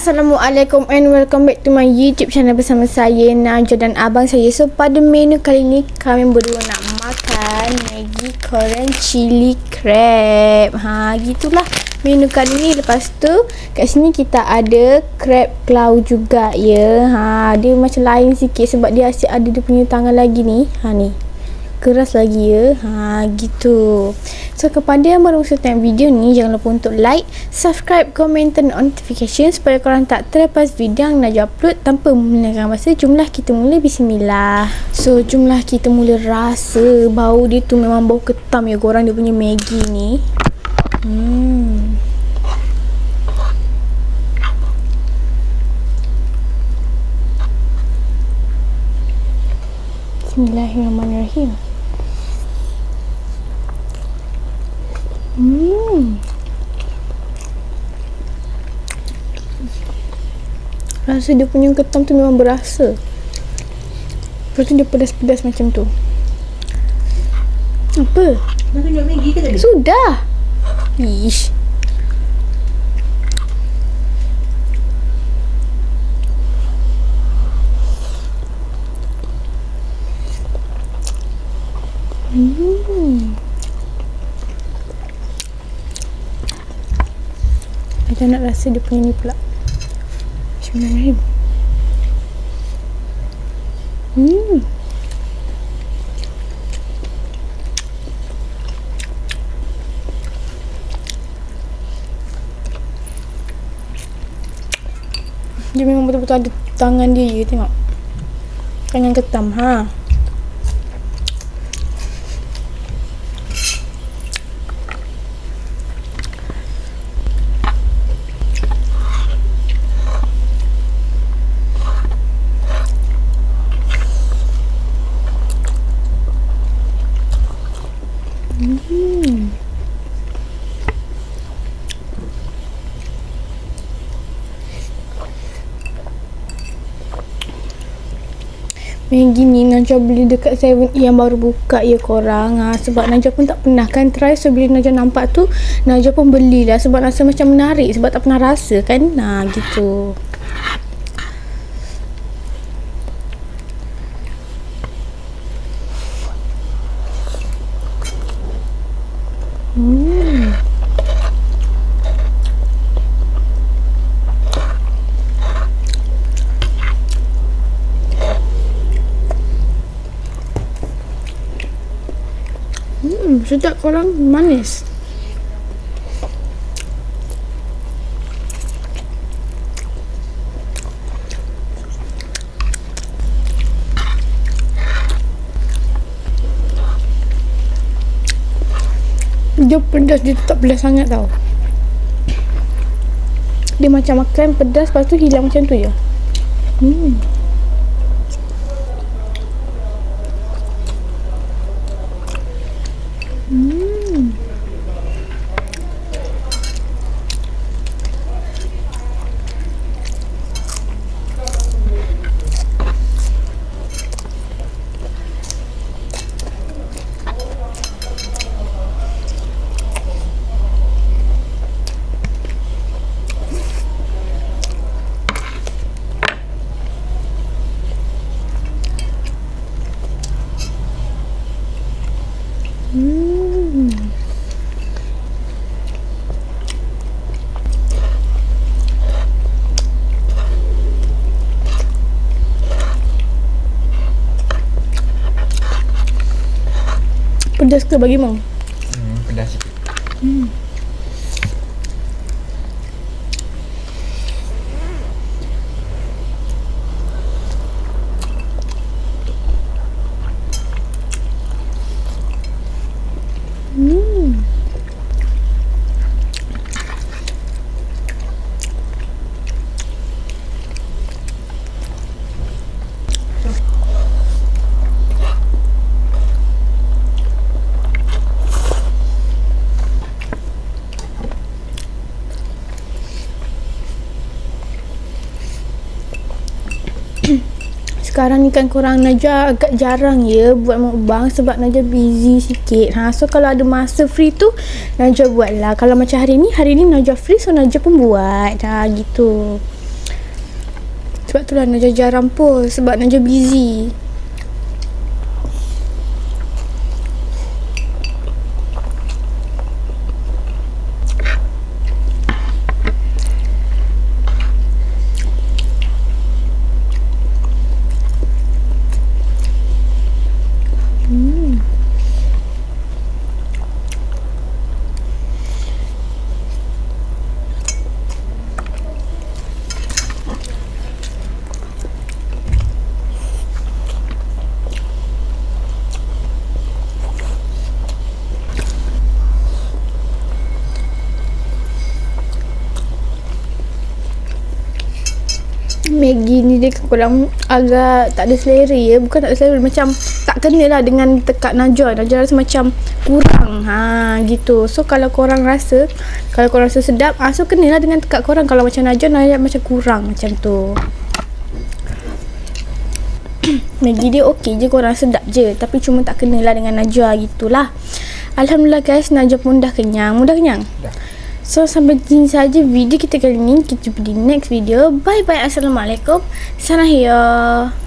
Assalamualaikum and welcome back to my YouTube channel bersama saya Najwa dan abang saya. So pada menu kali ni kami berdua nak makan Maggi Korean chili crab. Gitulah menu kali ni. Lepas tu kat sini kita ada crab claw juga ya. Dia macam lain sikit sebab dia asyik ada dia punya tangan lagi ni. Ni keras lagi ya. Gitu. So kepada yang baru tengok video ni, jangan lupa untuk like, subscribe, komen, turn notification supaya korang tak terlepas video yang Najwa upload. Tanpa menyelahkan masa, jumlah kita mula. Bismillah. So jumlah kita mula. Rasa bau dia tu memang bau ketam ya korang, dia punya Maggi ni. Bismillahirrahmanirrahim. Rasa dia punya ketam tu memang berasa. Lepas tu dia pedas-pedas macam tu. Apa? Dah tunjuk Maggi ke tadi? Sudah. Ish. Macam nak rasa dia punya ni pula. Bismillahirrahmanirrahim. Dia memang betul-betul ada tangan dia je, tengok. Tangan ketam. Maggi ni Najwa beli dekat 7 yang baru buka ya korang. Sebab Najwa pun tak pernah kan try. So bila Najwa nampak tu, Najwa pun belilah sebab rasa macam menarik. Sebab tak pernah rasa kan. Gitu. Sedap korang, manis. Dia pedas, dia tak pedas sangat tau. Dia macam makan pedas, lepas tu hilang macam tu je. Pedas ke bagi Mang? Pedas sikit. Sekarang ni kan korang Najwa agak jarang ya buat mukbang sebab Najwa busy sikit. So kalau ada masa free tu Najwa buat lah. Kalau macam hari ni Najwa free, so Najwa pun buat. Gitu. Sebab tu lah Najwa jarang post. Sebab Najwa busy. Maggi ni dia kurang agak tak ada selera ya. Bukan tak ada selera, macam tak kena lah dengan tekak Najwa. Najwa rasa macam kurang. Gitu. So kalau korang rasa sedap, so kena lah dengan tekak korang. Kalau macam Najwa macam kurang macam tu. Maggi dia okey je, korang sedap je. Tapi cuma tak kena lah dengan Najwa gitulah. Alhamdulillah guys, Najwa pun dah kenyang. Dah kenyang? Dah. So sampai sini saja video kita kali ni. Kita jumpa di next video. Bye bye. Assalamualaikum. Sana hiya.